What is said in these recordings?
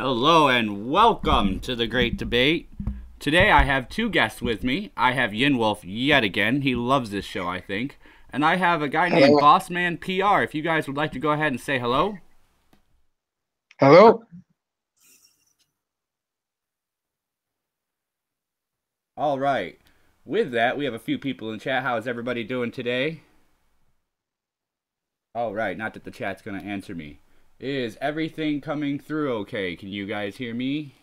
Hello and welcome to the Great Debate. Today I have two guests with me. I have YinWolf yet again. He loves this show, I think. And I have a guy named Bossman PR. If you guys would like to go ahead and say hello. Hello. All right. With that, we have a few people in chat. How is everybody doing today? All right. Not that the chat's going to answer me. Is everything coming through okay? Can you guys hear me?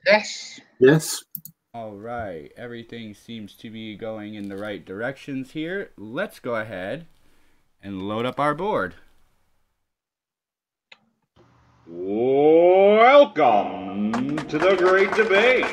Yes. Yes. All right. Everything seems to be going in the right directions here. Let's go ahead and load up our board. Welcome to the Great Debate.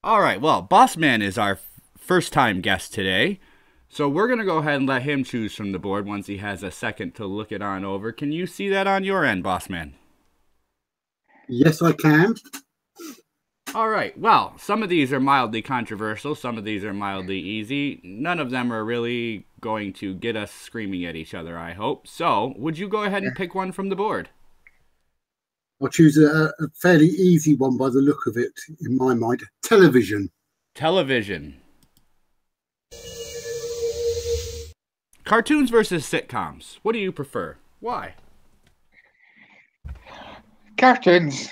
All right, well, Bossman is our first-time guest today, so we're going to go ahead and let him choose from the board once he has a second to look it on over. Can you see that on your end, Bossman? Yes, I can. All right, well, some of these are mildly controversial, some of these are mildly easy. None of them are really going to get us screaming at each other, I hope. So, would you go ahead and pick one from the board? I'll choose a fairly easy one by the look of it, in my mind. Television. Television. Cartoons versus sitcoms. What do you prefer? Why? Cartoons.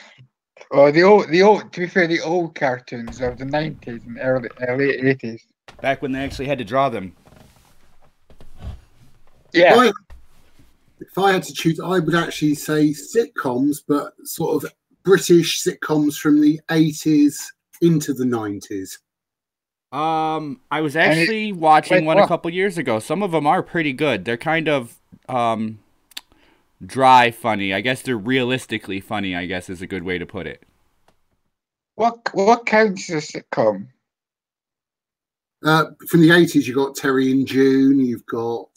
Oh, the old. To be fair, the old cartoons of the 90s and early 80s. Back when they actually had to draw them. Yeah. If I had to choose, I would actually say sitcoms, but sort of British sitcoms from the 80s into the 90s. I was actually watching one a couple years ago. Some of them are pretty good. They're kind of dry funny. I guess they're realistically funny, I guess is a good way to put it. What counts as a sitcom? From the 80s, you've got Terry and June, you've got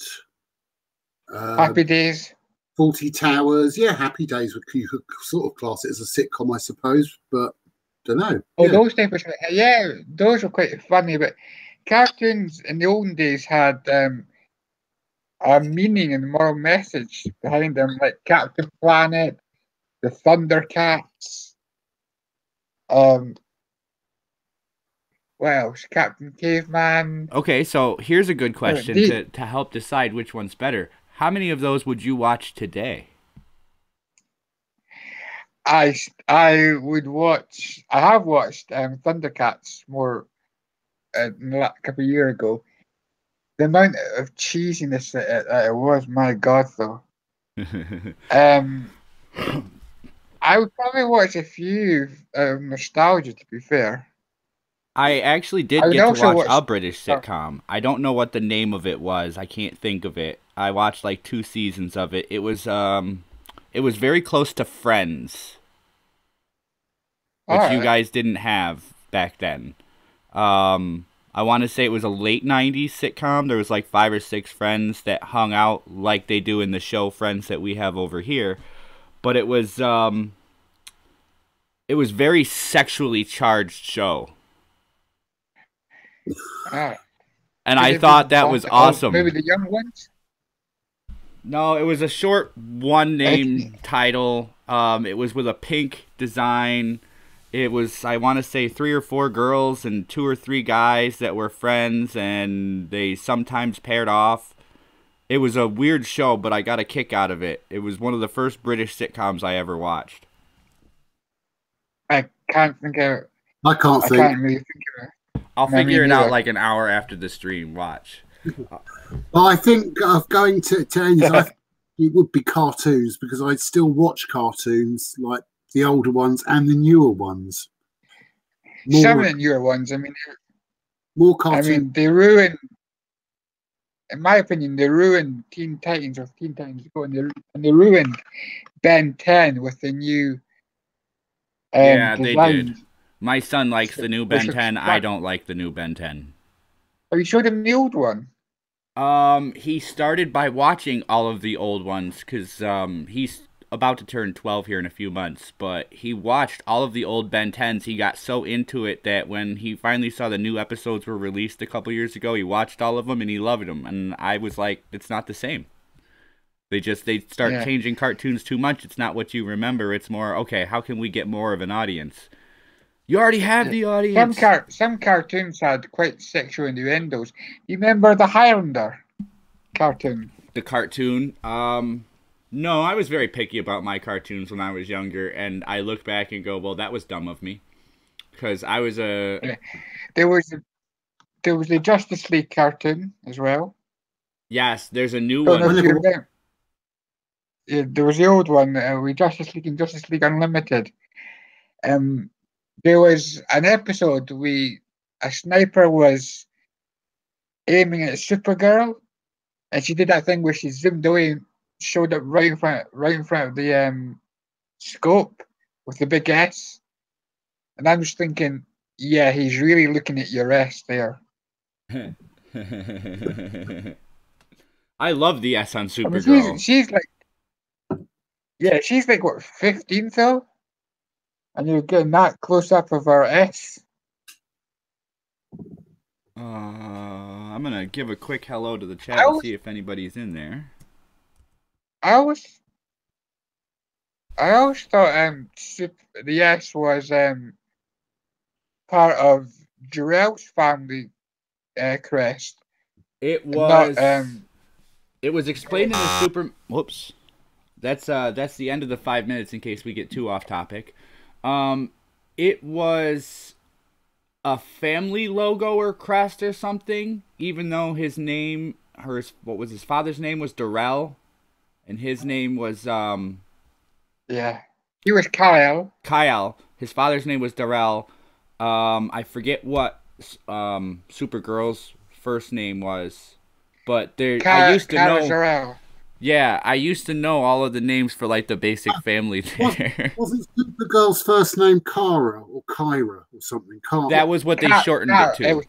Happy Days. 40 Towers. Yeah, Happy Days you could sort of class it as a sitcom, I suppose, but don't know. Oh, yeah. Those type of, yeah, those were quite funny, but cartoons in the olden days had a meaning and moral message behind them, like Captain Planet, the Thundercats, what else? Captain Caveman. Okay, so here's a good question to help decide which one's better. How many of those would you watch today? I would watch. I have watched Thundercats more a couple of years ago. The amount of cheesiness that it was, my God, though. I would probably watch a few nostalgia, to be fair. I actually did get to watch a British sitcom. I don't know what the name of it was. I can't think of it. I watched like 2 seasons of it. It was very close to Friends, which you guys didn't have back then. I want to say it was a late 90s sitcom. There was like 5 or 6 friends that hung out like they do in the show Friends that we have over here. But it was very sexually charged show. And I thought that was awesome. Maybe the young ones? No, it was a short one-name title. It was with a pink design. It was, I want to say, 3 or 4 girls and 2 or 3 guys that were friends, and they sometimes paired off. It was a weird show, but I got a kick out of it. It was one of the first British sitcoms I ever watched. I can't think of it. I can't really think of it. I'll figure it out like an hour after the stream. Watch. Well, I think going to end, I think it would be cartoons, because I still watch cartoons, like the older ones and the newer ones. Some of the newer ones, I mean, more cartoons. I mean, they ruined, in my opinion, they ruined Teen Titans or Teen Titans Go, and they ruined Ben 10 with the new yeah, design. they did. My son likes the new Ben 10. I don't like the new Ben 10. Have you showed him the old one? He started by watching all of the old ones because he's about to turn 12 here in a few months, but he watched all of the old Ben 10s. He got so into it that when he finally saw the new episodes were released a couple years ago, he watched all of them and he loved them. And I was like, it's not the same. They start changing cartoons too much. It's not what you remember. It's more, okay, how can we get more of an audience? You already have the audience. Some cartoons had quite sexual innuendos. You remember the Highlander cartoon? The cartoon? No, I was very picky about my cartoons when I was younger, and I look back and go, well, that was dumb of me. Because I was a... Yeah. There was the Justice League cartoon as well. Yes, there's a new one. Yeah, there was the old one, with Justice League and Justice League Unlimited. There was an episode where a sniper was aiming at Supergirl, and she did that thing where she zoomed away and showed up right in front of the scope with the big S. And I'm just thinking, yeah, he's really looking at your S there. I love the S on Supergirl. I mean, she's like what, 15 though? And you're getting that close up of her S. I'm gonna give a quick hello to the chat and see if anybody's in there. I always thought the S was part of Jarrell's family crest. It was. Not, it was explained in the Super. Whoops. That's the end of the 5 minutes in case we get too off topic. It was a family logo or crest or something, even though his name, what was his father's name was Darrell, and his name was, yeah, he was Kyle. Kyle. His father's name was Darrell. I forget what, Supergirl's first name was, but I used to know. Darrell. Yeah, I used to know all of the names for like the basic family there. Wasn't Supergirl's first name Kara or Kyra or something? That was what they shortened it to.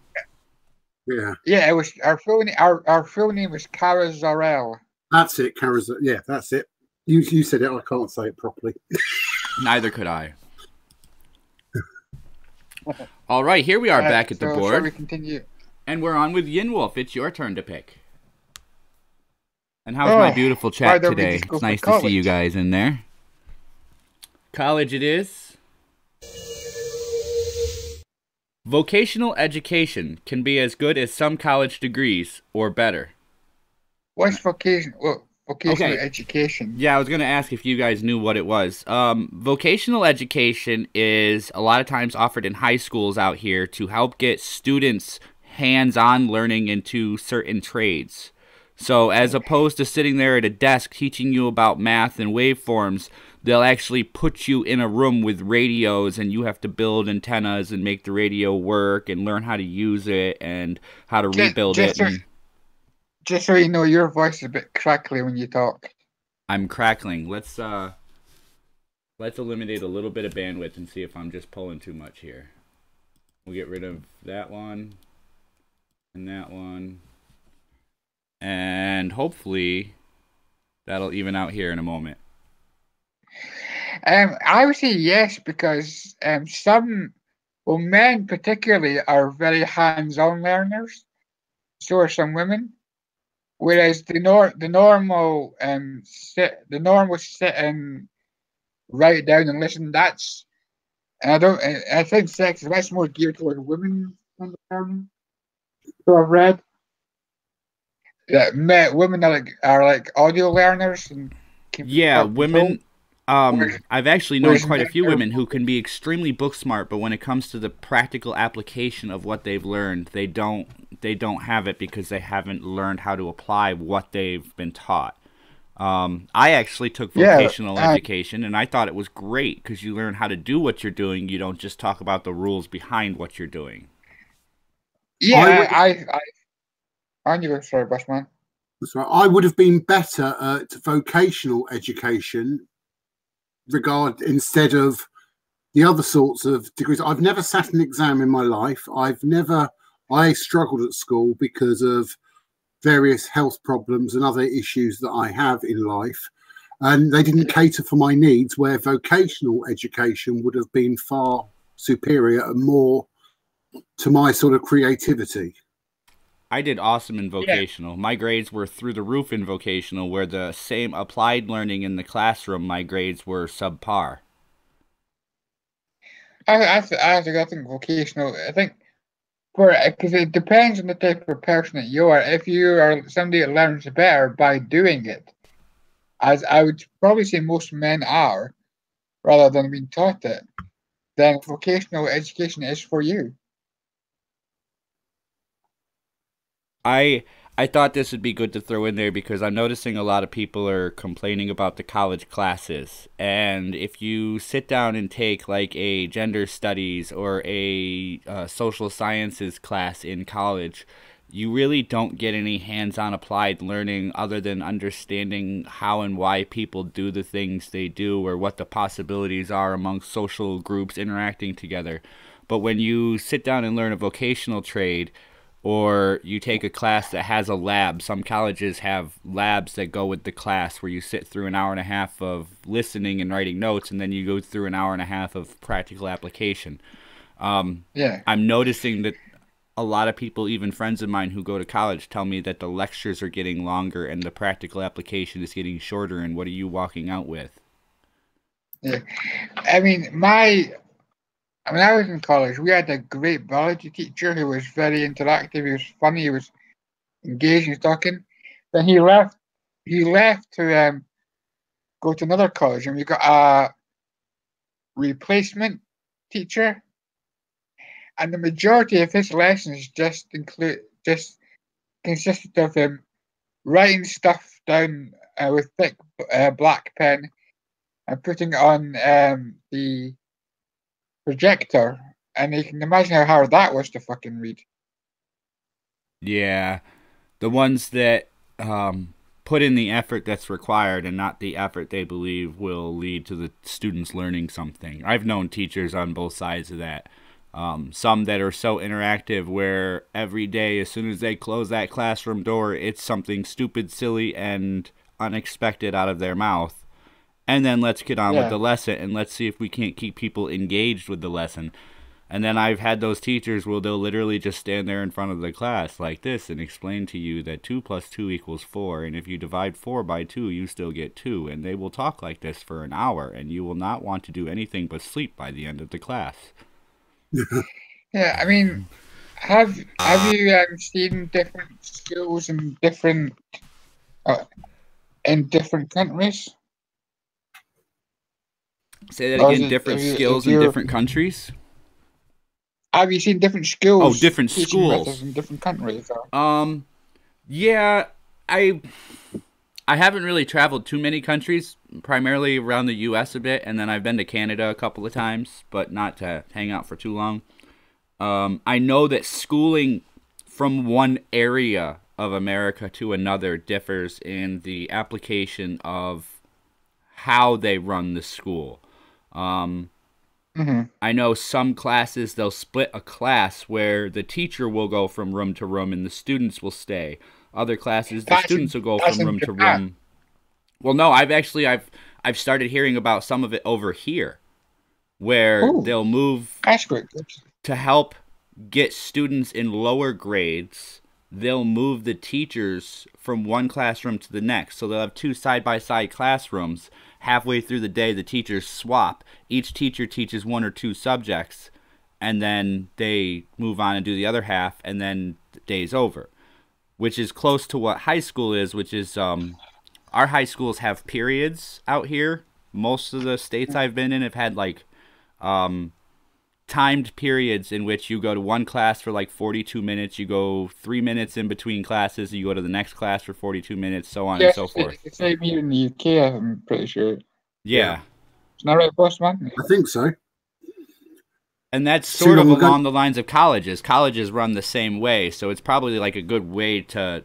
Yeah, it was our full name was Kara Zor-El. That's it, Kara. Yeah, that's it. You said it. I can't say it properly. Neither could I. All right, here we are back at the board. Shall we continue? And we're on with YinWolf. It's your turn to pick. And how's my beautiful chat today? It's nice to see you guys in there. College it is. Vocational education can be as good as some college degrees, or better. What's vocational education? Yeah, I was going to ask if you guys knew what it was. Vocational education is a lot of times offered in high schools out here to help get students hands-on learning into certain trades. So as opposed to sitting there at a desk teaching you about math and waveforms, they'll actually put you in a room with radios and you have to build antennas and make the radio work and learn how to use it and how to rebuild it. Just so you know, your voice is a bit crackly when you talk. I'm crackling. Let's eliminate a little bit of bandwidth and see if I'm just pulling too much here. We'll get rid of that one and that one. And hopefully that'll even out here in a moment. I would say yes, because men particularly are very hands-on learners. So are some women. Whereas the normal sit and write down and listen. I think sex is much more geared towards women than learning. So I've read. Women are like audio learners and women. I've actually known quite a few women who can be extremely book smart, but when it comes to the practical application of what they've learned, they don't have it because they haven't learned how to apply what they've been taught. I actually took vocational education, and I thought it was great because you learn how to do what you're doing. You don't just talk about the rules behind what you're doing. Yeah, sorry, Bossman. That's right. I would have been better at vocational education instead of the other sorts of degrees. I've never sat an exam in my life. I struggled at school because of various health problems and other issues that I have in life. and they didn't cater for my needs, where vocational education would have been far superior and more to my sort of creativity. I did awesome in vocational. My grades were through the roof in vocational, where the same applied learning in the classroom, my grades were subpar. I think vocational. I think because it depends on the type of person that you are. If you are somebody that learns better by doing it, as I would probably say most men are, rather than being taught it, then vocational education is for you. I thought this would be good to throw in there because I'm noticing a lot of people are complaining about the college classes. And if you sit down and take like a gender studies or a social sciences class in college, you really don't get any hands-on applied learning other than understanding how and why people do the things they do or what the possibilities are among social groups interacting together. But when you sit down and learn a vocational trade, or you take a class that has a lab. Some colleges have labs that go with the class where you sit through an hour and a half of listening and writing notes, and then you go through an hour and a half of practical application. I'm noticing that a lot of people, even friends of mine who go to college, tell me that the lectures are getting longer and the practical application is getting shorter, and what are you walking out with? Yeah. I mean, when I was in college, we had a great biology teacher who was very interactive. He was funny. He was engaged. He was talking. Then he left. He left to go to another college, and we got a replacement teacher. And the majority of his lessons just consisted of him writing stuff down with thick black pen and putting it on the projector, and you can imagine how hard that was to fucking read. Yeah, the ones that put in the effort that's required and not the effort they believe will lead to the students learning something. I've known teachers on both sides of that. Some that are so interactive where every day, as soon as they close that classroom door, it's something stupid, silly, and unexpected out of their mouth. And then let's get on with the lesson, and let's see if we can't keep people engaged with the lesson. And then I've had those teachers where they'll literally just stand there in front of the class like this and explain to you that 2 + 2 = 4, and if you divide 4 by 2, you still get 2. And they will talk like this for an hour, and you will not want to do anything but sleep by the end of the class. Yeah, I mean, have you seen different schools in different countries? Say that again. Different skills in different countries. Have you seen different schools? Oh, different schools in different countries. Yeah, I haven't really traveled too many countries. Primarily around the U.S. a bit, and then I've been to Canada a couple of times, but not to hang out for too long. I know that schooling from one area of America to another differs in the application of how they run the school. I know some classes, they'll split a class where the teacher will go from room to room and the students will stay. Other classes, the students will go from room to room. Well, no, I've started hearing about some of it over here, where they'll move to help get students in lower grades. They'll move the teachers from one classroom to the next. So they'll have 2 side-by-side classrooms. Halfway through the day, the teachers swap. Each teacher teaches 1 or 2 subjects, and then they move on and do the other half, and then the day's over, which is close to what high school is, which is our high schools have periods out here. Most of the states I've been in have had like timed periods in which you go to one class for like 42 minutes, you go 3 minutes in between classes, you go to the next class for 42 minutes, so on and so forth. It's the same here in the UK, I'm pretty sure. Yeah. Isn't that right, Bossman? I think so. And that's sort of along the lines of colleges. Colleges run the same way, so it's probably like a good way to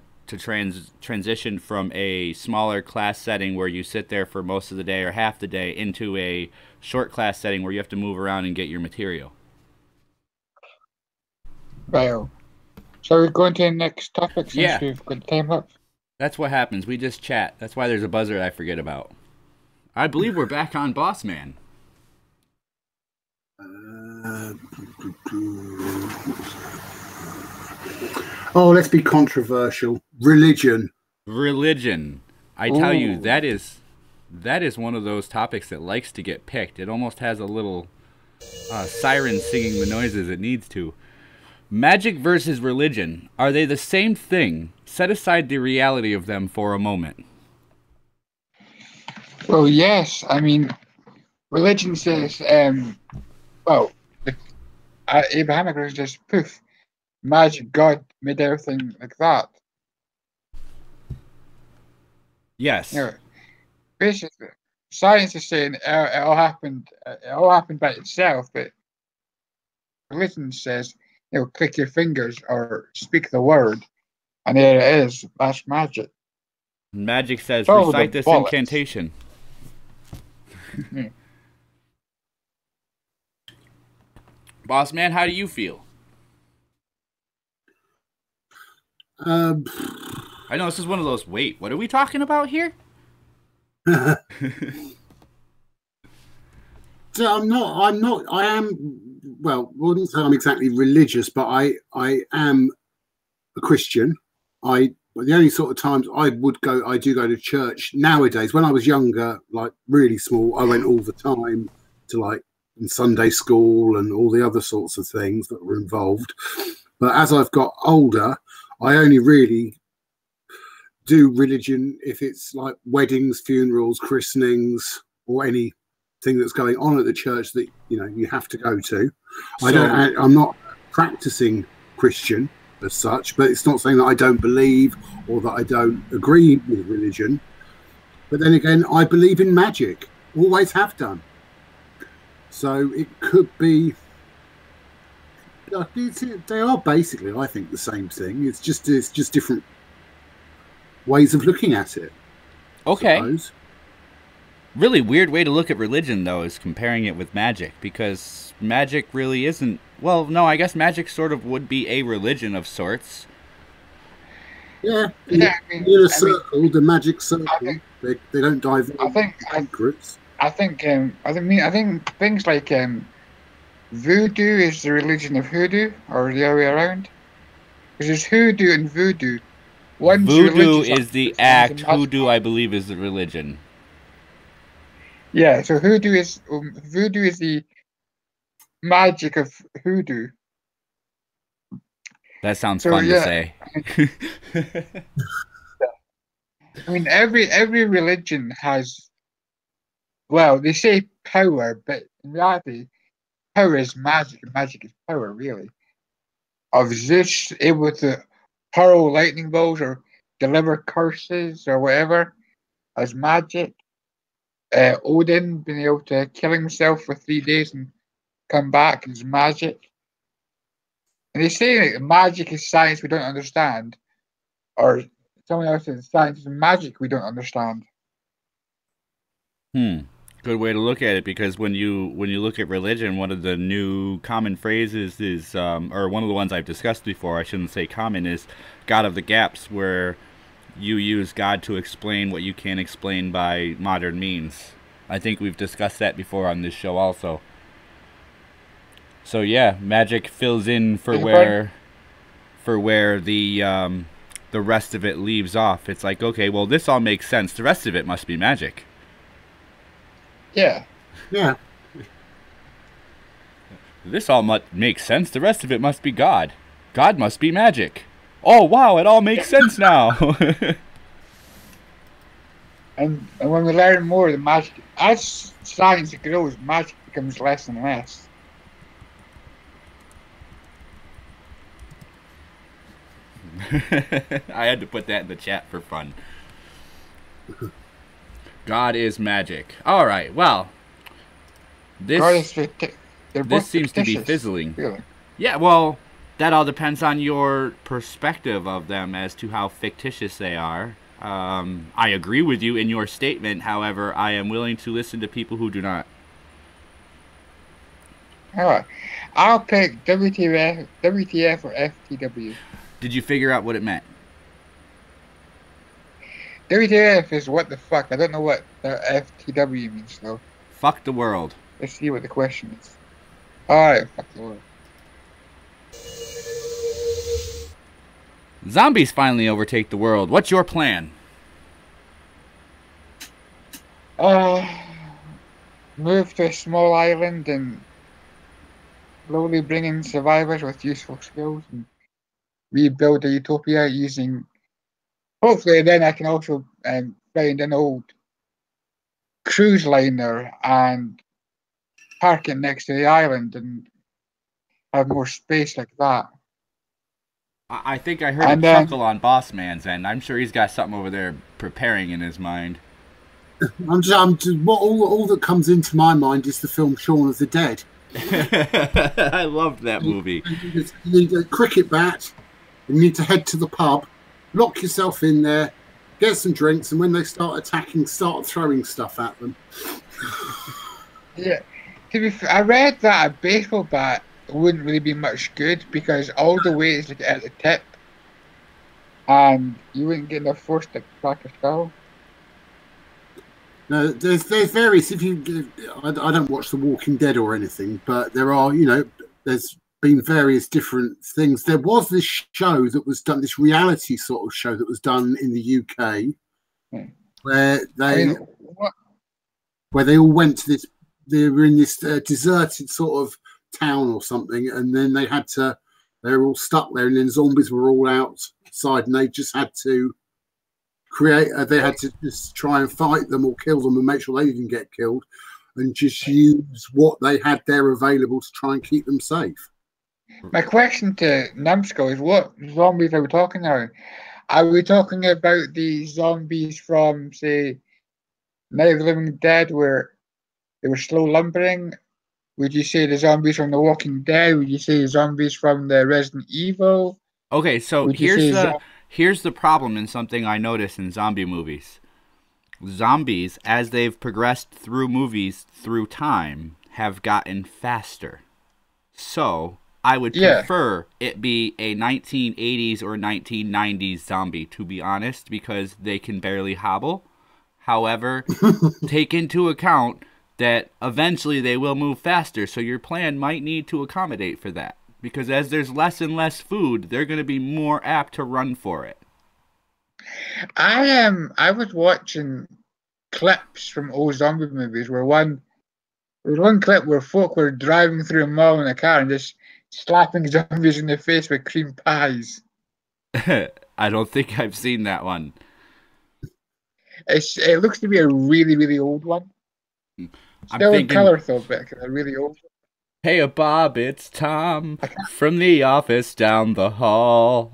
transition from a smaller class setting where you sit there for most of the day or half the day into a short class setting where you have to move around and get your material. Right. So we're going to the next topic since we've got time up. That's what happens. We just chat. That's why there's a buzzer I forget about. I believe we're back on Bossman. Oh, let's be controversial. Religion. Religion. I tell you, that is one of those topics that likes to get picked. It almost has a little siren singing the noises it needs to. Magic versus religion. Are they the same thing? Set aside the reality of them for a moment. Well, yes. I mean, religion says, Abrahamic religion says, poof, magic, God made everything like that. Yes. You know, basically, science is saying it all happened by itself, but religion says, click your fingers or speak the word, and there it is. That's magic. Magic says, So recite this bollocks. incantation. Boss man, how do you feel? I know this is one of those, wait, what are we talking about here? So I am, well, I wouldn't say I'm exactly religious, but I am a Christian. The only sort of times I do go to church nowadays. When I was younger, like really small, I went all the time to like in Sunday school and all the other sorts of things that were involved. But as I've got older, I only really do religion if it's like weddings, funerals, christenings, or anything that's going on at the church that you have to go to. I'm not practicing Christian as such, but it's not saying that I don't believe or that I don't agree with religion. But then again, I believe in magic, always have done. So it could be. They are basically, I think, the same thing. It's just different ways of looking at it. Okay. Really weird way to look at religion, though, is comparing it with magic, because magic really isn't. Well, no, I guess magic sort of would be a religion of sorts. Yeah, in a circle, the magic circle, they don't dive. I think things like voodoo is the religion of hoodoo, or the other way around. Because there's hoodoo and voodoo. Voodoo is the act. Hoodoo, I believe, is the religion. Yeah, so voodoo is the magic of hoodoo. That sounds fun to say. I mean, every religion has, well, they say power, but in reality, power is magic, and magic is power, really. Of Zeus able to hurl lightning bolts or deliver curses or whatever as magic. Odin being able to kill himself for 3 days and come back is magic. And they say that magic is science we don't understand, or someone else says science is magic we don't understand. Good way to look at it, because when you look at religion, one of the new common phrases is, or one of the ones I've discussed before, I shouldn't say common, is God of the gaps, where you use God to explain what you can't explain by modern means. I think we've discussed that before on this show also. So yeah, magic fills in for where the rest of it leaves off. It's like, okay, well, this all makes sense. The rest of it must be magic. Yeah. This all makes sense. The rest of it must be God. God must be magic. Oh, wow, it all makes sense now. and when we learn more, the magic, as science grows, magic becomes less and less. I had to put that in the chat for fun. God is magic. All right, well, this seems to be fizzling. Really. Yeah, well, that all depends on your perspective of them as to how fictitious they are. I agree with you in your statement. However, I am willing to listen to people who do not. All right. I'll pick WTF or FTW. Did you figure out what it meant? WTF is what the fuck. I don't know what the FTW means though. Fuck the world. Let's see what the question is. Alright, fuck the world. Zombies finally overtake the world. What's your plan? Move to a small island and slowly bring in survivors with useful skills and rebuild a utopia using. Hopefully, then I can also find an old cruise liner and park it next to the island and have more space like that. I think I heard a chuckle on Bossman's end. I'm sure he's got something over there preparing in his mind. What all that comes into my mind is the film Shaun of the Dead. I loved that movie. You need a cricket bat. You need to head to the pub, lock yourself in there, get some drinks, and when they start attacking, start throwing stuff at them. Yeah, to be fair, I read that a baseball bat wouldn't really be much good because all the weight is like at the tip, and you wouldn't get enough force to crack a skull. No, there's various. If you, I don't watch The Walking Dead or anything, but there are, there's been various different things. There was this show that was done, this reality sort of show that was done in the UK, where they all went to this. They were in this deserted sort of town or something, and then they were all stuck there, and then zombies were all outside, and they just had to they had to just try and fight them or kill them and make sure they didn't get killed, and just use what they had there available to try and keep them safe. My question to NumbedSkull is, what zombies are we talking about? Are we talking about the zombies from, say, Night of the Living Dead, where they were slow lumbering? Would you say the zombies from The Walking Dead? Would you say the zombies from the Resident Evil? Okay, so here's the problem in something I notice in zombie movies. Zombies, as they've progressed through movies through time, have gotten faster. So I would prefer it be a 1980s or 1990s zombie, to be honest, because they can barely hobble. However, take into account that eventually they will move faster, so your plan might need to accommodate for that. Because as there's less and less food, they're going to be more apt to run for it. I was watching clips from old zombie movies where there was one clip where folk were driving through a mall in a car and just slapping zombies in the face with cream pies. I don't think I've seen that one. It looks to be a really, really old one. Still in color though, but a really old one. Hey, Bob, it's Tom from the office down the hall.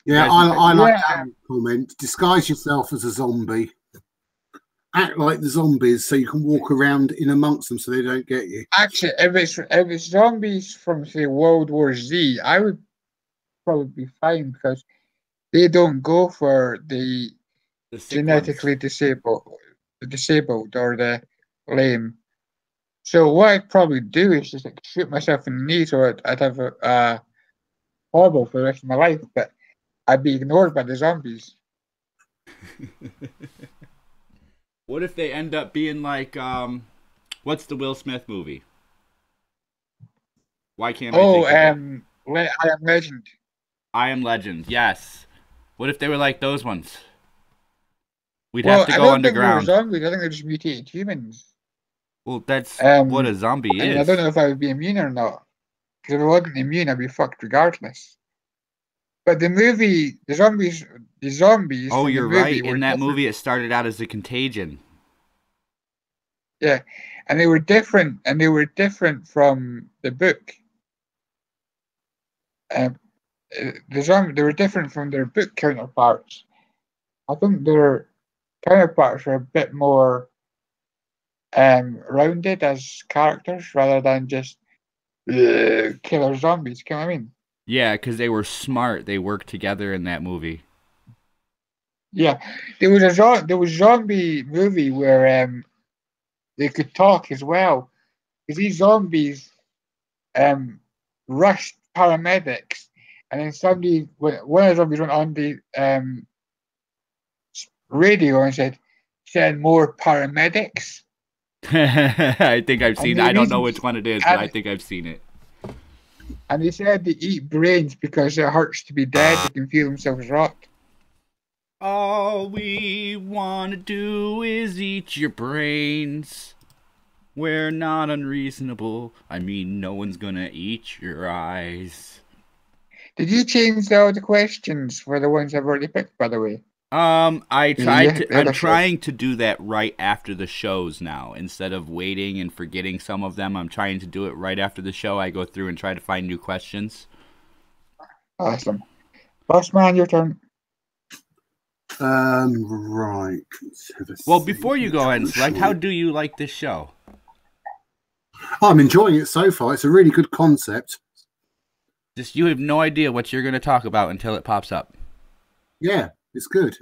Yeah, I like that comment. Disguise yourself as a zombie. Act like the zombies so you can walk around in amongst them so they don't get you. Actually, if it's zombies from, say, World War Z, I would probably be fine because they don't go for the genetically disabled or the lame. So what I'd probably do is just shoot myself in the knee, so I'd have a horrible for the rest of my life, but I'd be ignored by the zombies. What if they end up being like, what's the Will Smith movie? Why can't I think of it? I Am Legend. I Am Legend, yes. What if they were like those ones? We'd have to go underground. I don't think they're zombies. I think they're just mutated humans. Well, that's what a zombie is. I don't know if I would be immune or not. Because if I wasn't immune, I'd be fucked regardless. But the zombies. Oh, you're right. In that movie, it started out as a contagion. Yeah, and they were different. And they were different from the book. They were different from their book counterparts. I think their counterparts are a bit more rounded as characters rather than just killer zombies. You know what I mean? Yeah, because they were smart. They worked together in that movie. Yeah, there was zombie movie where they could talk as well. Because these zombies rushed paramedics And then one of the zombies went on the radio and said, "Send more paramedics." I think I've seen. I don't know reason- which one it is, but I think I've seen it. And they said they eat brains because it hurts to be dead. They can feel themselves rot. All we want to do is eat your brains. We're not unreasonable. I mean, no one's gonna eat your eyes. Did you change all the questions for the ones I've already picked, by the way? I tried to. I'm other trying to do that right after the shows now. Instead of waiting and forgetting some of them, I'm trying to do it right after the show. I go through and try to find new questions. Awesome. Bossman, your turn. Right. Let's have a Well, think. before you go ahead and select, how do you like this show? I'm enjoying it so far. It's a really good concept. Just you have no idea what you're going to talk about until it pops up. Yeah, it's good.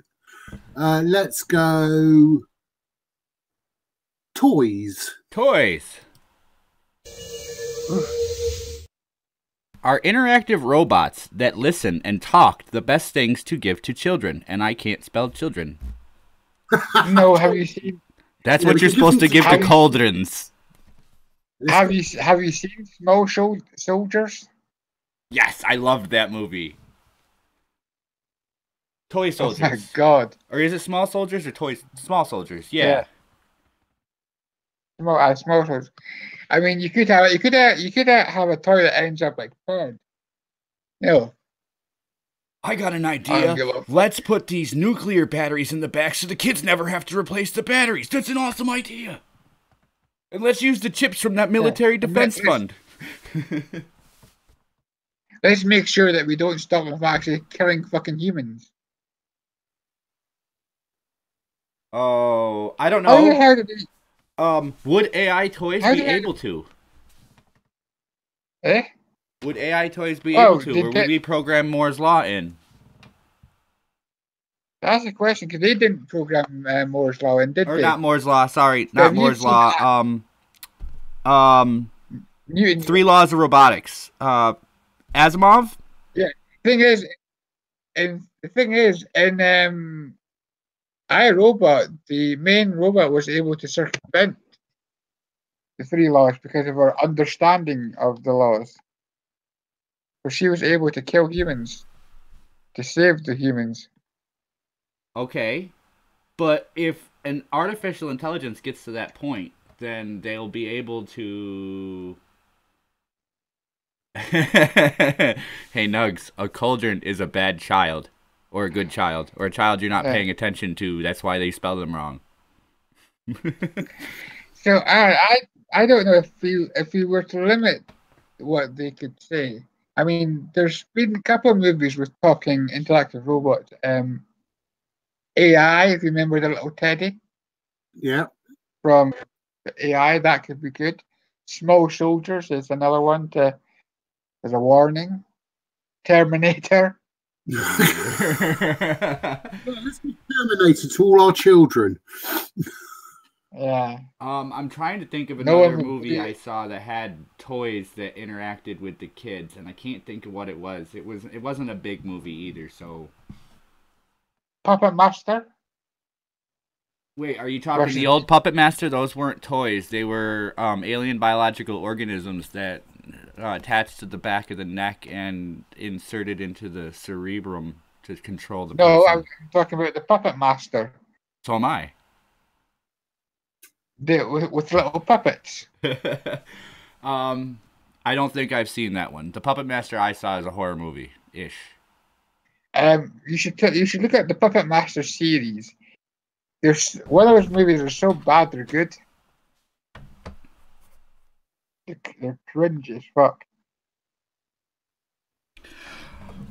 Let's go toys. Toys. Are interactive robots that listen and talk the best things to give to children? And I can't spell children. No, have you seen? That's Yeah, what but you're you supposed to didn't- give to cauldrons. Have you seen Small Soldiers? Yes, I loved that movie. Toy Oh Soldiers. my God! Or is it Small Soldiers or Toys? Small Soldiers, yeah. Yeah. Small Soldiers. I mean, you could have have a toy that ends up like Ped. No. I got an I idea. don't give a fuck. Let's put these nuclear batteries in the back so the kids never have to replace the batteries. That's an awesome idea. And let's use the chips from that military defense fund. Let's make sure that we don't stop them from actually killing fucking humans. Oh, I don't How the know. hell did they? Would AI toys How be did I- able to? Eh? Would AI toys be Oh, able to, did or would that- we program Moore's law in? That's a question because they didn't program Moore's law, and did Or they? not Moore's law? Sorry, not Have you Moore's seen law. Newton. 3 laws of robotics. Asimov. Thing is, in iRobot, the main robot was able to circumvent the 3 laws because of her understanding of the laws. But she was able to kill humans to save the humans. Okay, but if an artificial intelligence gets to that point, then they'll be able to. Hey Nugs, a cauldron is a bad child, or a good child, or a child you're not Yeah. paying attention to. That's why they spell them wrong. So I don't know if we were to limit what they could say. I mean, there's been a couple of movies with talking interactive robots. AI, if you remember the little Teddy Yeah. from AI, that could be good. Small Soldiers is another one as a warning. Terminator. Let's be Terminator to all our children. Yeah. I'm trying to think of No another one- movie I saw that had toys that interacted with the kids, and I can't think of what it was. It wasn't a big movie either. So Puppet Master. wait, are you talking Versus- the old Puppet Master? Those weren't toys. They were alien biological organisms that attached to the back of the neck and inserted into the cerebrum to control the No, person. I'm talking about the Puppet Master. So am I. With little puppets. I don't think I've seen that one. The Puppet Master I saw is a horror movie ish. You should look at the Puppet Master series. There's one of those movies are so bad they're good. They're cringe as fuck.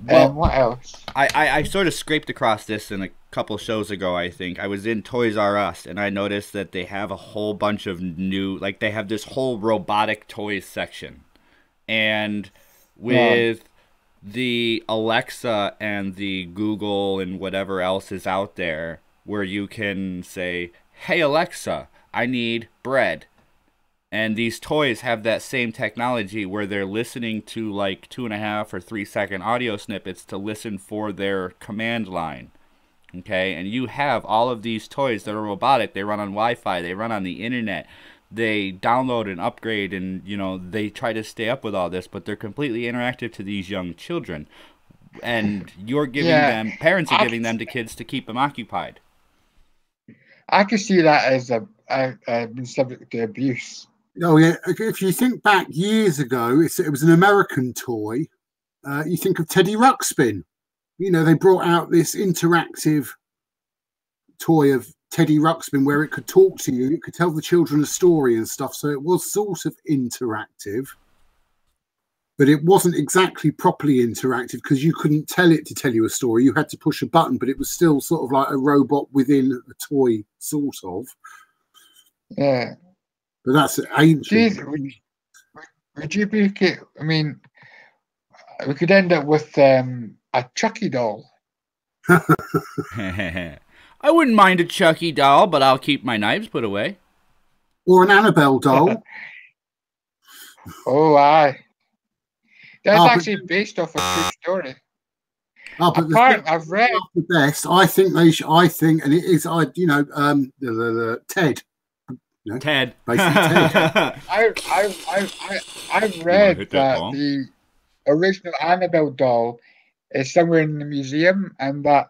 Well, What else? I sort of scraped across this in a couple shows ago, I think. I was in Toys R Us, and I noticed that they have a whole bunch of new, like, they have this whole robotic toys section. And with the Alexa and the Google and whatever else is out there, where you can say, "Hey Alexa, I need bread." And these toys have that same technology where they're listening to like 2.5 or 3 second audio snippets to listen for their command line. Okay, and you have all of these toys that are robotic. They run on Wi-Fi. They run on the internet. They download and upgrade, and they try to stay up with all this, but they're completely interactive to these young children. And you're giving them, parents are giving them to kids to keep them occupied. I could see that as been subject to abuse. Oh yeah, if you think back years ago, it was an American toy. You think of Teddy Ruxpin. They brought out this interactive toy of Teddy Ruxpin where it could talk to you, it could tell the children a story and stuff. So it was sort of interactive, but it wasn't exactly properly interactive because you couldn't tell it to tell you a story. You had to push a button, but it was still sort of like a robot within a toy, sort of. Yeah. But that's ancient. Jeez, would you be okay? I mean, we could end up with a Chucky doll. I wouldn't mind a Chucky doll, but I'll keep my knives put away. Or an Annabelle doll. Oh, aye. That's actually based off a true story. Oh, but I've read the best. I think they should. I think, and it is. The Ted. Ted. Basically Ted. I've read that the original Annabelle doll is somewhere in the museum, and that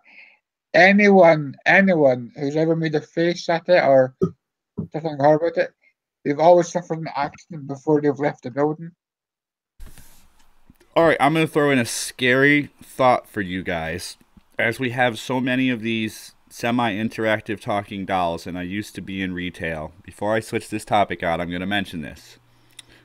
anyone who's ever made a face at it or something horrible about it, they've always suffered an accident before they've left the building. All right, I'm going to throw in a scary thought for you guys. As we have so many of these semi-interactive talking dolls, and I used to be in retail. Before I switch this topic out, I'm going to mention this.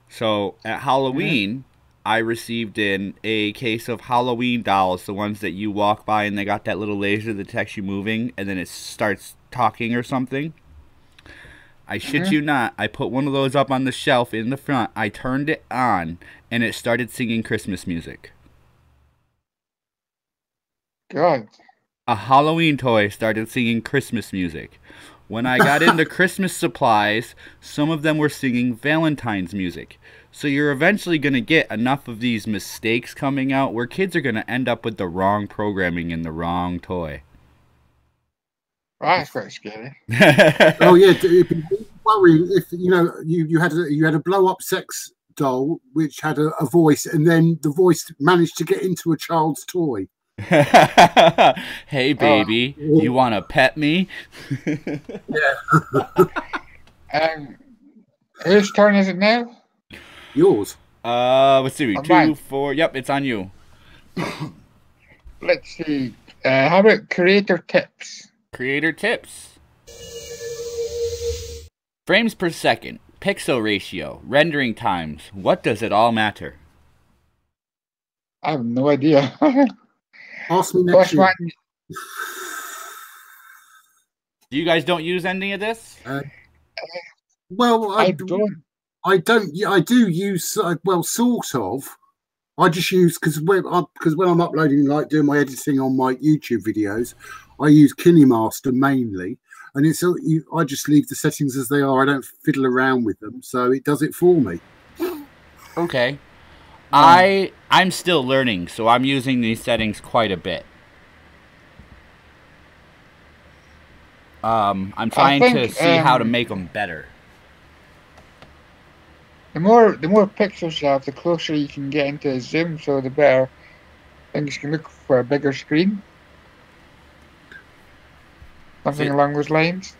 So, at Halloween, I received in a case of Halloween dolls, the ones that you walk by and they got that little laser that detects you moving, and then it starts talking or something. I shit you not, I put one of those up on the shelf in the front, I turned it on, and it started singing Christmas music. God. A Halloween toy started singing Christmas music. When I got into Christmas supplies, some of them were singing Valentine's music. So you're eventually going to get enough of these mistakes coming out where kids are going to end up with the wrong programming in the wrong toy. Well, that's quite scary. Oh yeah, it'd be worrying if you had a blow up sex doll which had a voice, and then the voice managed to get into a child's toy. Hey baby, you want to pet me? Yeah. Whose turn is it now? Yours. Let's see. 2, 4. Yep, it's on you. Let's see. How about creator tips? Creator tips. Frames per second, pixel ratio, rendering times. What does it all matter? I have no idea. Ask me next year. You guys don't use any of this? Well, I don't. I do use, well, sort of. I just use, because when I'm uploading, like doing my editing on my YouTube videos, I use KineMaster mainly, and I just leave the settings as they are. I don't fiddle around with them, so it does it for me. Okay. I'm still learning, so I'm using these settings quite a bit. I'm trying to see how to make them better. The more pixels you have, the closer you can get into a zoom, so the better things can look for a bigger screen. Something along those lines.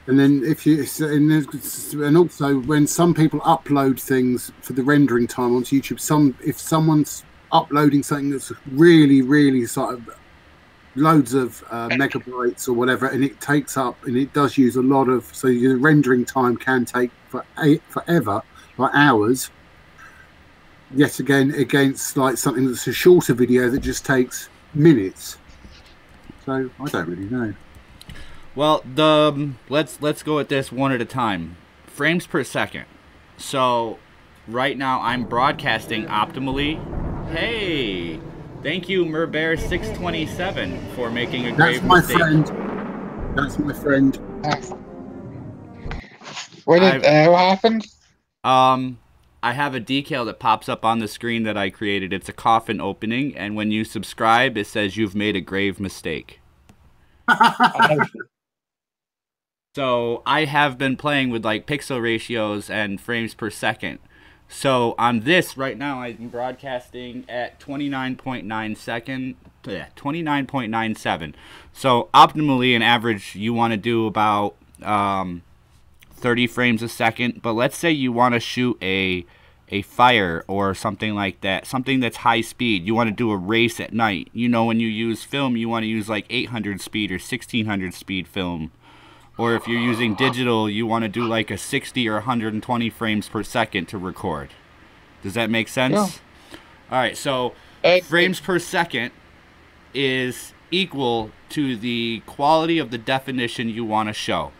And then and also when some people upload things for the rendering time onto YouTube, if someone's uploading something that's really, really sort of loads of megabytes or whatever, and it takes up and it does use a lot of, so the rendering time can take forever, like hours. Yet again, against like something that's a shorter video that just takes minutes. So I don't really know. Well, let's go at this one at a time. Frames per second. So right now I'm broadcasting optimally. Hey, thank you, Merbear627, for making a grave mistake. That's my friend. What happened? I have a decal that pops up on the screen that I created. It's a coffin opening, and when you subscribe, it says you've made a grave mistake. So I have been playing with like pixel ratios and frames per second. So on this right now, I'm broadcasting at 29.97. So optimally, an average, you want to do about 30 frames a second. But let's say you want to shoot a fire or something like that, something that's high speed. You want to do a race at night. You know, when you use film, you want to use like 800 speed or 1600 speed film. Or if you're using digital, you want to do like a 60 or 120 frames per second to record. Does that make sense? Yeah. All right, so frames per second is equal to the quality of the definition you want to show.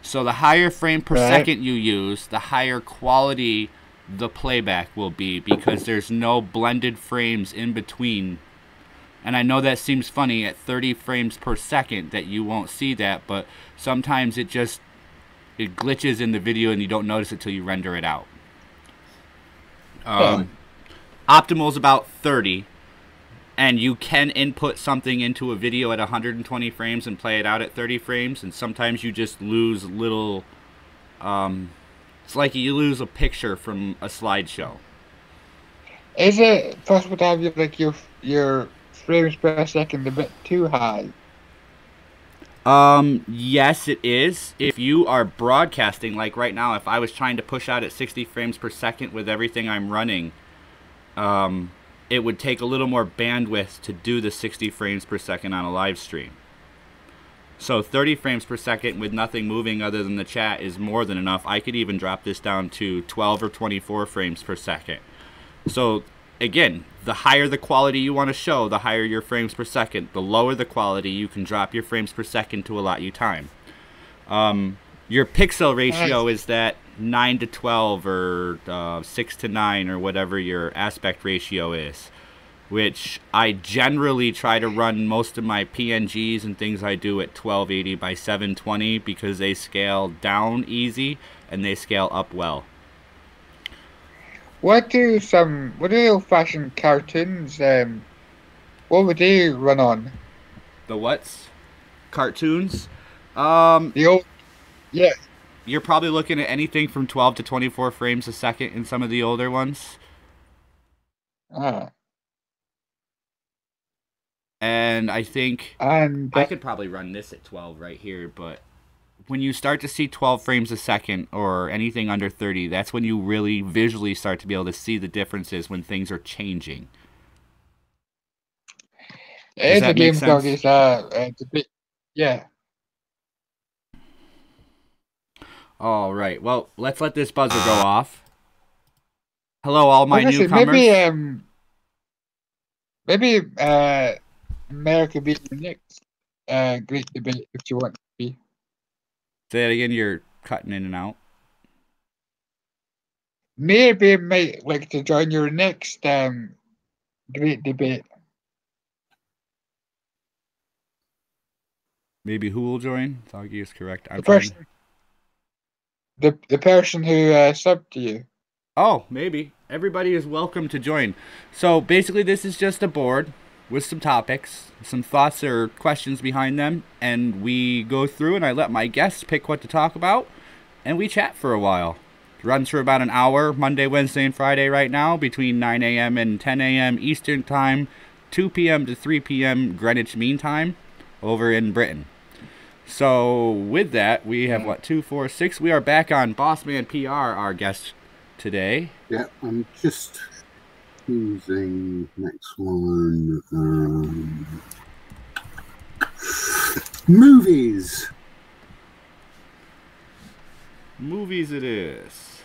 So the higher frame per second you use, the higher quality the playback will be, because there's no blended frames in between. And I know that seems funny at 30 frames per second that you won't see that, but sometimes it glitches in the video and you don't notice it till you render it out. Optimal is about 30, and you can input something into a video at 120 frames and play it out at 30 frames, and sometimes you just lose little, it's like you lose a picture from a slideshow. Is it possible to have your frames per second a bit too high? Yes, it is. If you are broadcasting, like right now, if I was trying to push out at 60 frames per second with everything I'm running, it would take a little more bandwidth to do the 60 frames per second on a live stream. So 30 frames per second with nothing moving other than the chat is more than enough. I could even drop this down to 12 or 24 frames per second. So again, the higher the quality you want to show, the higher your frames per second. The lower the quality, you can drop your frames per second to allot you time. Your pixel ratio is that 9 to 12 or 6 to 9 or whatever your aspect ratio is, which I generally try to run most of my PNGs and things I do at 1280 by 720 because they scale down easy and they scale up well. What do the old-fashioned cartoons? What would they run on? The what's? Cartoons? The old, yeah. You're probably looking at anything from 12 to 24 frames a second in some of the older ones. And I think I could probably run this at 12 right here, but when you start to see 12 frames a second or anything under 30, that's when you really visually start to be able to see the differences when things are changing. It's a game called debate. Yeah. All right. Well, let's let this buzzer go off. Hello, all my newcomers. Maybe America be the next great debate if you want to be. Say that again. You're cutting in and out. Maybe I might like to join your next great debate. Maybe who will join? Thoggy is correct. The person who subbed to you. Oh, maybe. Everybody is welcome to join. So basically this is just a board with some topics, some thoughts or questions behind them, and we go through and I let my guests pick what to talk about, and we chat for a while. It runs for about an hour, Monday, Wednesday, and Friday right now, between 9 a.m. and 10 a.m. Eastern Time, 2 p.m. to 3 p.m. Greenwich Mean Time over in Britain. So with that, we have, 2, 4, 6. We are back on Bossman PR, our guest today. Yeah, I'm just choosing next one. Movies. Movies it is.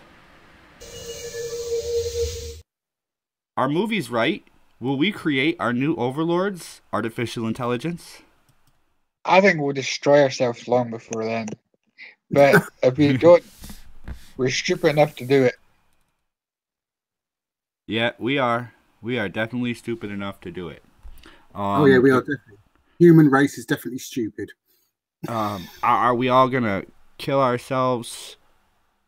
Are movies right? Will we create our new overlords, artificial intelligence? I think we'll destroy ourselves long before then. But if we don't, we're stupid enough to do it. Yeah, we are. We are definitely stupid enough to do it. Oh yeah, we are definitely. Human race is definitely stupid. Are we all gonna kill ourselves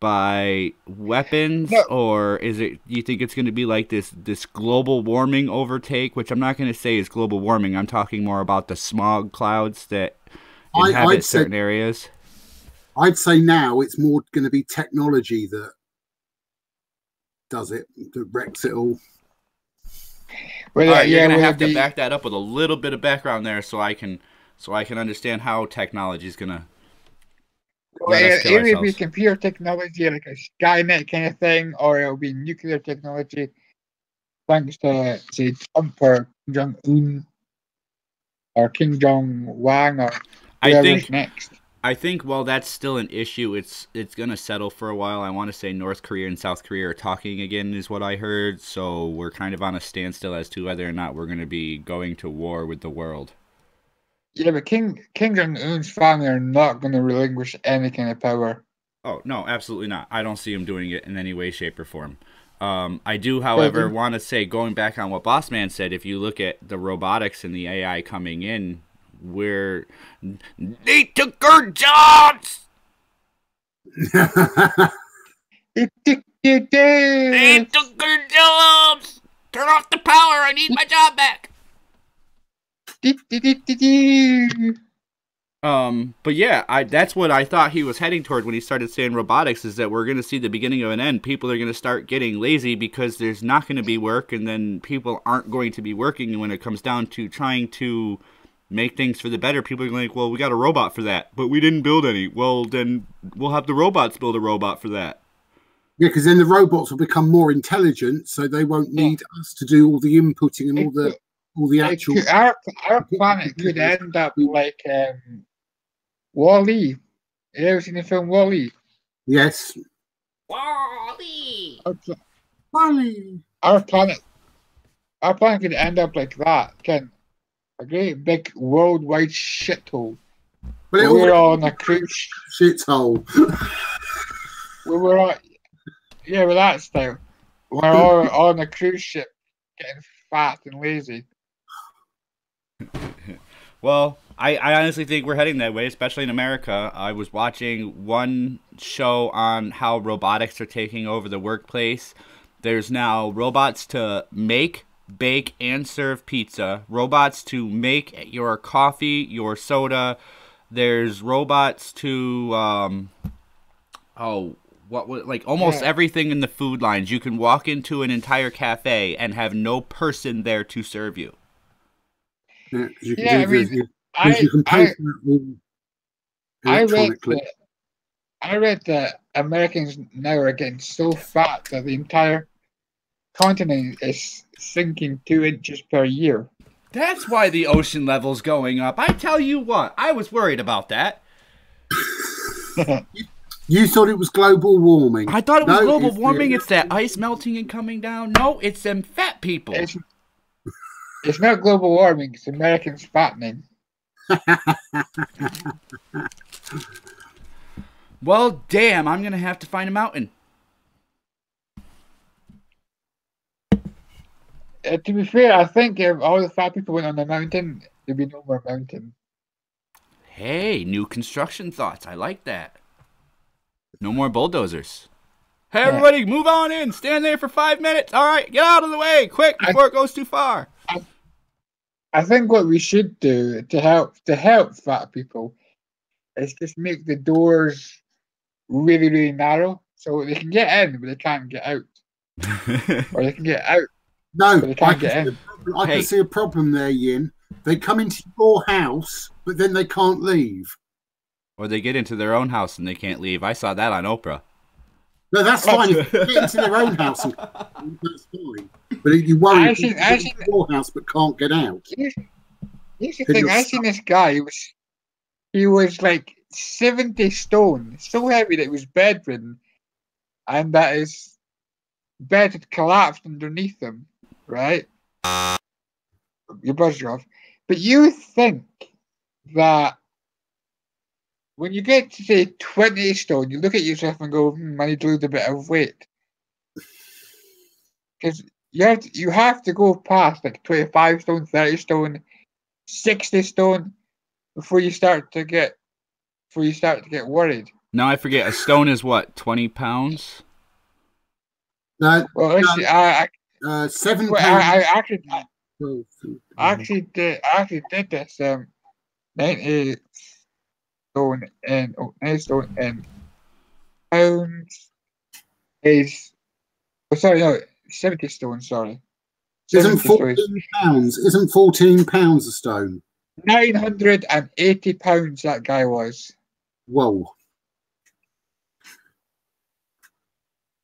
by weapons, No. or you think it's going to be like this global warming overtake, which I'm not going to say is global warming. I'm talking more about the smog clouds that inhabit certain areas. I'd say now it's more going to be technology that does it, that wrecks it all. Well, all right, you're going to have to back that up with a little bit of background there so I can understand how technology is going to it will be computer technology, like a Skynet kind of thing, or it'll be nuclear technology, thanks to, say, Trump or Jong-un or Kim Jong-wang or whoever's next. I think while that's still an issue, it's going to settle for a while. I want to say North Korea and South Korea are talking again is what I heard, so we're kind of on a standstill as to whether or not we're going to be going to war with the world. Yeah, but Kim Jong-un's family are not going to relinquish any kind of power. Oh, no, absolutely not. I don't see him doing it in any way, shape, or form. I do, however, want to say, going back on what Bossman said, if you look at the robotics and the AI coming in, they took our jobs! They took our jobs! Turn off the power, I need my job back! But yeah, that's what I thought he was heading toward when he started saying robotics, is that we're going to see the beginning of an end. People are going to start getting lazy because there's not going to be work, and then people aren't going to be working. And when it comes down to trying to make things for the better, people are like, well, we got a robot for that, but we didn't build any. Well, then we'll have the robots build a robot for that. Yeah, because then the robots will become more intelligent, so they won't need us to do all the inputting and all the actual. Our planet could end up like Wall-E. You ever seen the film Wall-E? Yes. Wall-E. Wall-E. Our planet could end up like that. A great big worldwide shithole. We're all on a cruise. Shithole. We're all, yeah, with that style. We're all on a cruise ship, getting fat and lazy. Well, I honestly think we're heading that way, especially in America. I was watching one show on how robotics are taking over the workplace. There's now robots to make, bake, and serve pizza. Robots to make your coffee, your soda. There's robots to, almost everything in the food lines. You can walk into an entire cafe and have no person there to serve you. I read that Americans now are getting so fat that the entire continent is sinking 2 inches per year. That's why the ocean level's going up. I tell you what, I was worried about that. You thought it was global warming. I thought it was global warming. It's that ice melting and coming down. No, it's them fat people. It's not global warming. It's Americans fattening. Well, damn, I'm going to have to find a mountain. To be fair, I think if all the fat people went on the mountain, there'd be no more mountain. Hey, new construction thoughts. I like that. No more bulldozers. Hey, everybody, move on in. Stand there for 5 minutes. All right, get out of the way, quick, before it goes too far. I think what we should do to help fat people is just make the doors really, really narrow so they can get in, but they can't get out. Or they can get out. No, but they can't get in. I can see a problem there, Yin. They come into your house, but then they can't leave. Or they get into their own house and they can't leave. I saw that on Oprah. No, that's fine. If they get into their own house, that's fine. But you worry into your house but can't get out. Here's the thing. I seen this guy. He was like 70 stone, so heavy that he was bedridden, and that his bed had collapsed underneath him. Right? Your buzzer off. But you think that when you get to say 20 stone, you look at yourself and go, I need to lose a bit of weight. Because you have to go past like 25 stone, 30 stone, 60 stone before you start to get worried. Now I forget. A stone is what? 20 pounds? No, Well, actually, £7. I Well, actually did this. 90 90 stone in pounds is. Oh, sorry, no, 70 stone. Sorry, Isn't 70 stones. £14? Isn't £14 a stone? £980 that guy was. Whoa.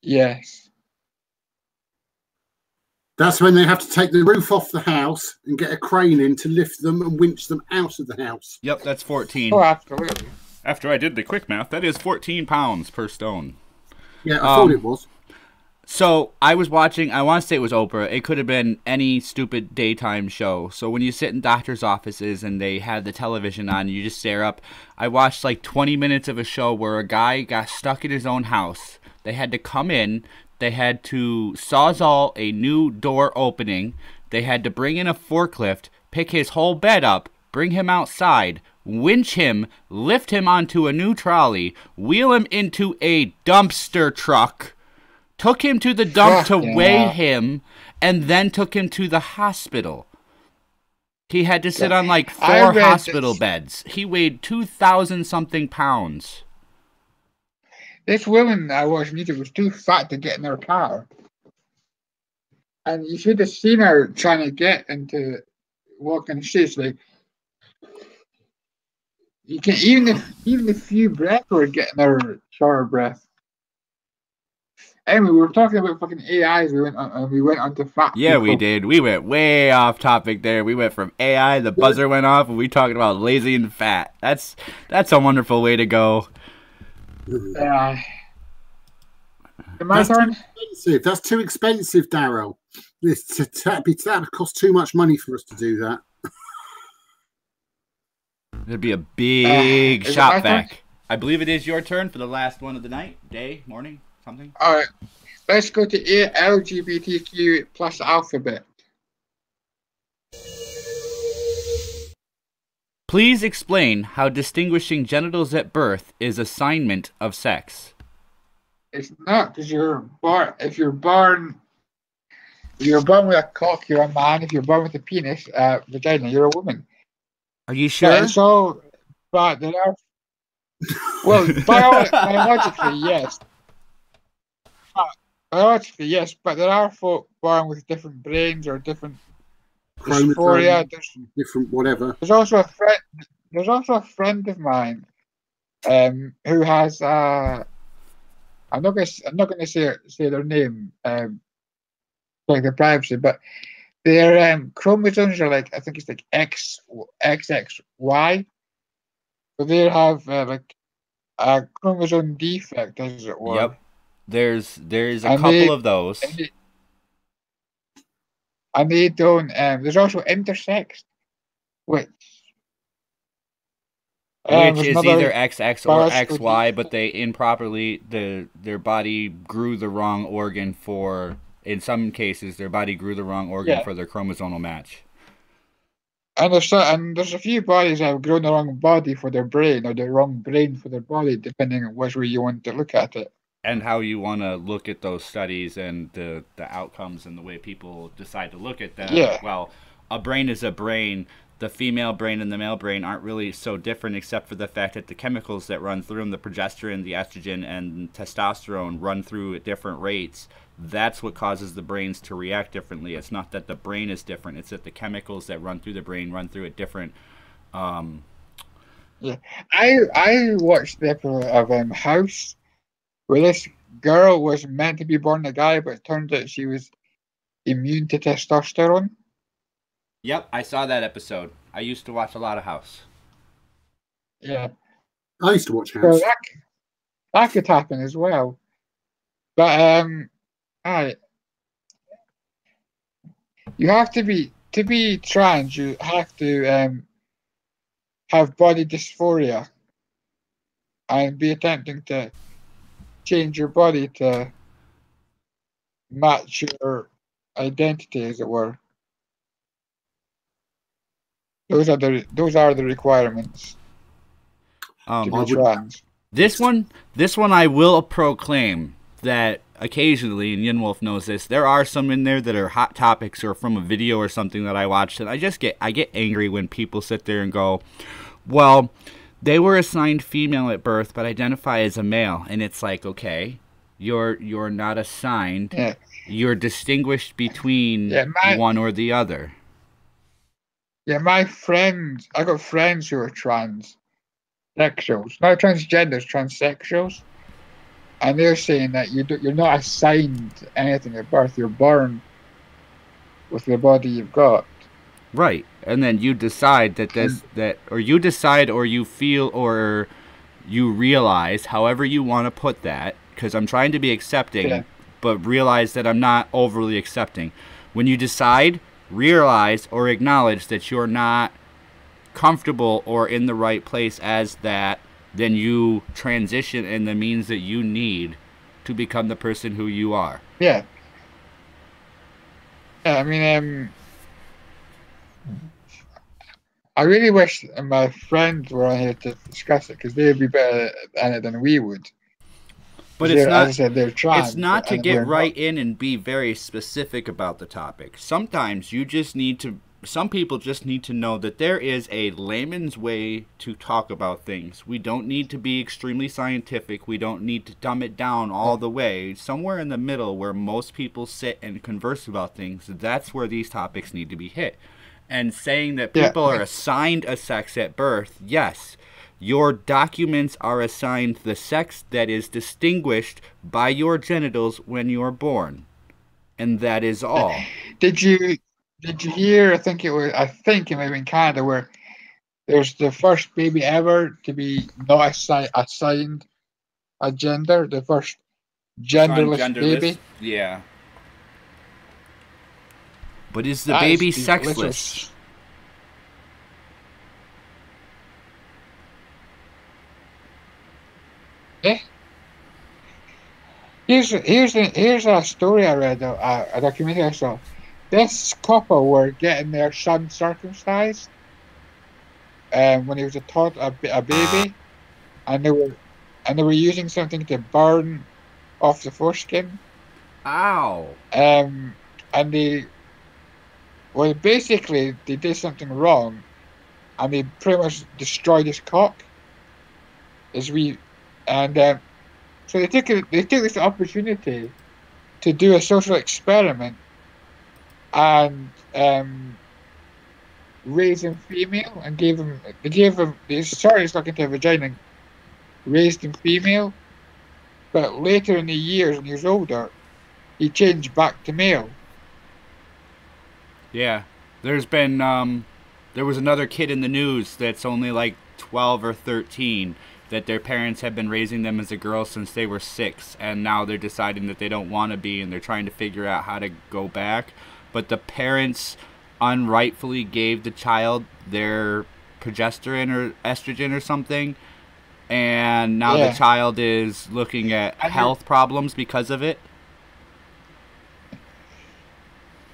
Yes. That's when they have to take the roof off the house and get a crane in to lift them and winch them out of the house. Yep, that's 14. Oh, absolutely. After I did the quick math, that is 14 pounds per stone. Yeah, I thought it was. So I was watching, I want to say it was Oprah. It could have been any stupid daytime show. So when you sit in doctor's offices and they have the television on, you just stare up. I watched like 20 minutes of a show where a guy got stuck in his own house. They had to come in. They had to sawzall a new door opening. They had to bring in a forklift, pick his whole bed up, bring him outside, winch him, lift him onto a new trolley, wheel him into a dumpster truck, took him to the dump to weigh him, and then took him to the hospital. He had to sit on like 4 hospital beds. He weighed 2,000-something pounds. This woman I watched music was too fat to get in her car. And you should have seen her trying to get into walking the streets. Like, you can even if you breath were getting her shorter breath. Anyway, we were talking about fucking AIs. We went on to fat. Yeah, people. we did. We went way off topic there. We went from AI, the buzzer went off, and we talking about lazy and fat. That's a wonderful way to go. My turn. That's too expensive, Darryl. That would cost too much money for us to do that. It'd be a big shop vac. I believe it is your turn for the last one of the night, day, morning, something. All right, let's go to LGBTQ plus alphabet. Please explain how distinguishing genitals at birth is assignment of sex. It's not, because if you're born with a cock, you're a man. If you're born with a penis, vagina, you're a woman. Are you sure? But there are. Well, biologically, yes. Biologically, yes, but there are folk born with different brains or different dysphoria. Different whatever. There's also a friend of mine, who has I'm not going to say their name, like their privacy, but their chromosomes are like, I think it's like XXY. So they have like a chromosome defect, as it were. Yep. There's a couple of those. And they don't. There's also intersex, which is either XX or XY, but they improperly their body grew the wrong organ for. In some cases, their body grew the wrong organ for their chromosomal match. And there's a few bodies that have grown the wrong body for their brain, or the wrong brain for their body, depending on which way you want to look at it. And how you want to look at those studies and the outcomes and the way people decide to look at them. Yeah. Well, a brain is a brain. The female brain and the male brain aren't really so different, except for the fact that the chemicals that run through them, the progesterone, the estrogen, and testosterone, run through at different rates. That's what causes the brains to react differently. It's not that the brain is different. It's that the chemicals that run through the brain run through at different... Yeah. I watched the episode of House, where this girl was meant to be born a guy, but it turned out she was immune to testosterone. Yep, I saw that episode. I used to watch a lot of House. Yeah. I used to watch House. So that could happen as well. But you have to be trans, you have to have body dysphoria and be attempting to change your body to match your identity, as it were. Those are the requirements to be trans. This one I will proclaim that occasionally, and YinWolf knows this, there are some in there that are hot topics or from a video or something that I watched, and I get angry when people sit there and go, well, they were assigned female at birth but identify as a male, and it's like, okay, you're not assigned. Yeah. You're distinguished between one or the other. Yeah, my friends, I got friends who are transsexuals, not transgenders, transsexuals, and they're saying that you're not assigned anything at birth. You're born with the body you've got. Right, and then you decide or you decide, or you feel, or you realize, however you want to put that, because I'm trying to be accepting, but realize that I'm not overly accepting. When you decide, realize, or acknowledge that you're not comfortable or in the right place as that, then you transition in the means that you need to become the person who you are. Yeah. I mean, I really wish my friends were on here to discuss it, because they'd be better at it than we would. But it's not, as I said, they're trans, it's not to get right in and be very specific about the topic. Sometimes you just need to, some people just need to know that there is a layman's way to talk about things. We don't need to be extremely scientific. We don't need to dumb it down all the way. Somewhere in the middle where most people sit and converse about things, that's where these topics need to be hit. And saying that people are assigned a sex at birth, yes. Your documents are assigned the sex that is distinguished by your genitals when you're born, and that is all. Did you hear? I think it might have been Canada, where there's the first baby ever to be not assigned a gender, the first genderless baby. Yeah. But is the baby sexless? Here's a story I read, a documentary I saw. This couple were getting their son circumcised when he was a baby, and they were using something to burn off the foreskin. Ow! And basically they did something wrong, and they pretty much destroyed his cock. So they took this opportunity to do a social experiment and raise him female, and they started looking into a vagina, and raised him female, but later in the years when he was older, he changed back to male. Yeah, there's been there was another kid in the news that's only like 12 or 13. That their parents have been raising them as a girl since they were 6, and now they're deciding that they don't want to be, and they're trying to figure out how to go back. But the parents unrightfully gave the child their progesterone or estrogen or something, and now the child is looking at health problems because of it.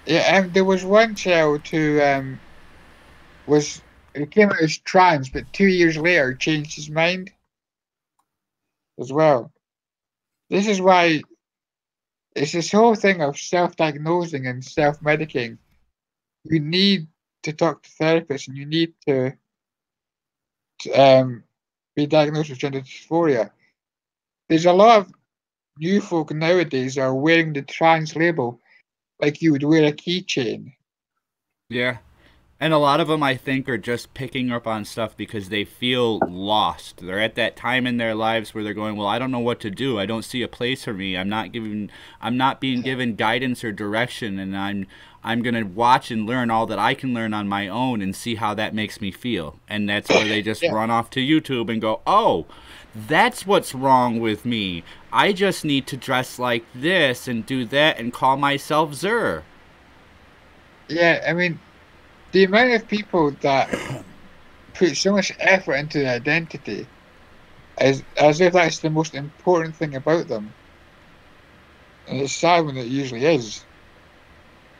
Yeah, and there was one child who he came out as trans, but 2 years later changed his mind as well. This is why it's this whole thing of self-diagnosing and self-medicating. You need to talk to therapists, and you need to be diagnosed with gender dysphoria. There's a lot of new folk nowadays are wearing the trans label like you would wear a keychain. Yeah. And a lot of them, I think, are just picking up on stuff because they feel lost. They're at that time in their lives where they're going, well, I don't know what to do. I don't see a place for me. I'm not being given guidance or direction, and I'm going to watch and learn all that I can learn on my own and see how that makes me feel. And that's where they just run off to YouTube and go, oh, that's what's wrong with me. I just need to dress like this and do that and call myself Zer. Yeah, I mean, the amount of people that put so much effort into their identity as if that's the most important thing about them. And it's sad when it usually is.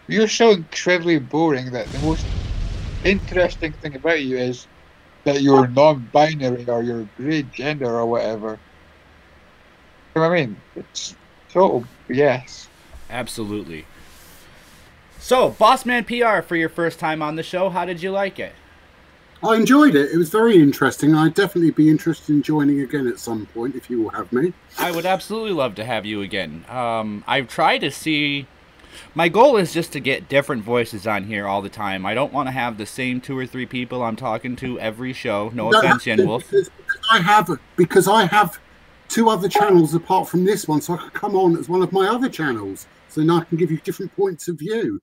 You're so incredibly boring that the most interesting thing about you is that you're non-binary or you're grey gender or whatever. You know what I mean? It's total BS. Absolutely. So, Bossman PR, for your first time on the show, how did you like it? I enjoyed it. It was very interesting. I'd definitely be interested in joining again at some point if you will have me. I would absolutely love to have you again. I've tried to see... My goal is just to get different voices on here all the time. I don't want to have the same 2 or 3 people I'm talking to every show. No offense, YinWolf. Because I have 2 other channels apart from this one, so I could come on as one of my other channels. So now I can give you different points of view.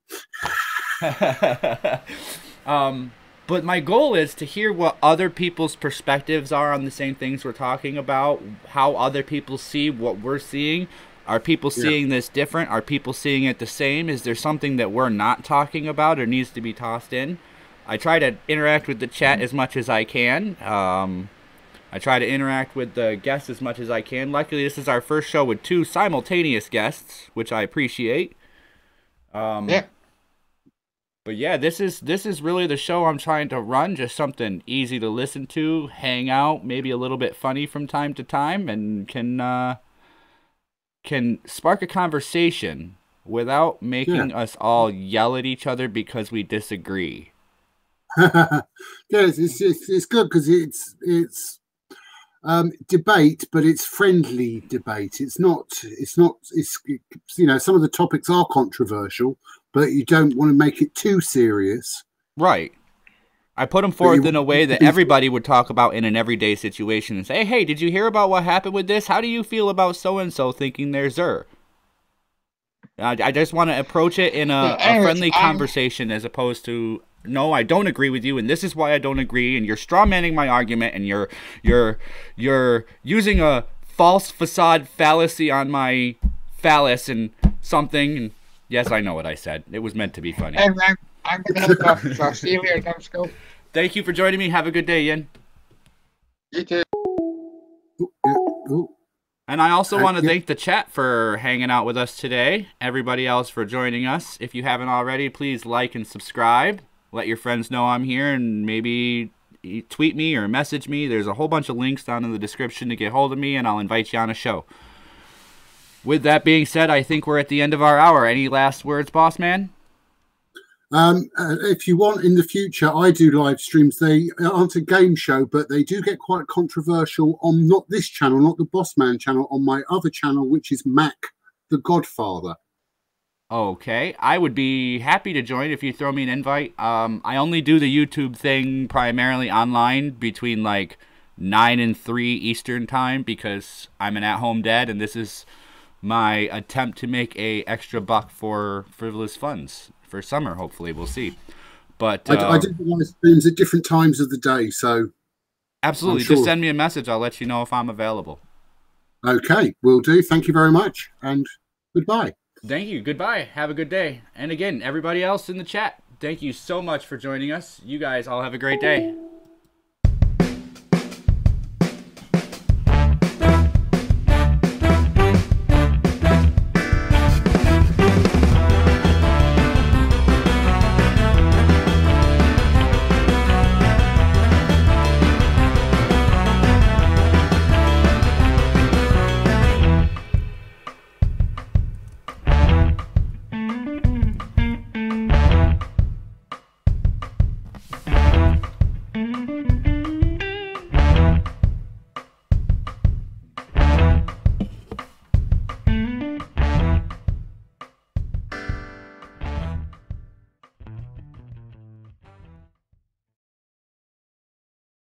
But my goal is to hear what other people's perspectives are on the same things we're talking about, how other people see what we're seeing. Are people seeing this different? Are people seeing it the same? Is there something that we're not talking about or needs to be tossed in? I try to interact with the chat as much as I can. I try to interact with the guests as much as I can. Luckily, this is our first show with 2 simultaneous guests, which I appreciate. Yeah. But yeah, this is really the show I'm trying to run. Just something easy to listen to, hang out, maybe a little bit funny from time to time, and can spark a conversation without making us all yell at each other because we disagree. It's good because it's debate, but it's friendly debate. It's you know, some of the topics are controversial, but you don't want to make it too serious. Right. I put them forth in a way that everybody would talk about in an everyday situation and say, hey, did you hear about what happened with this? How do you feel about so-and-so thinking they're Zer? I just want to approach it in a friendly conversation as opposed to, no, I don't agree with you, and this is why I don't agree, and you're strawmanning my argument, and you're using a false facade fallacy on my phallus and something. And yes, I know what I said. It was meant to be funny. I'm going to head off, so I'll see you later, NumbedSkull. Thank you for joining me. Have a good day, Yin. You too. And I also want to thank the chat for hanging out with us today. Everybody else for joining us. If you haven't already, please like and subscribe. Let your friends know I'm here, and maybe tweet me or message me. There's a whole bunch of links down in the description to get hold of me, and I'll invite you on a show. With that being said, I think we're at the end of our hour. Any last words, boss man? If you want in the future, I do live streams. They aren't a game show, but they do get quite controversial on not this channel, not the Bossman channel, on my other channel, which is Mac the Godfather. Okay, I would be happy to join if you throw me an invite. I only do the YouTube thing primarily online between like 9 and 3 Eastern time because I'm an at-home dad, and this is my attempt to make a extra buck for frivolous funds for summer. Hopefully, we'll see. But I do live streams at different times of the day, so absolutely, just send me a message. I'll let you know if I'm available. Okay, will do. Thank you very much, and goodbye. Thank you. Goodbye. Have a good day. And again, everybody else in the chat, thank you so much for joining us. You guys all have a great day.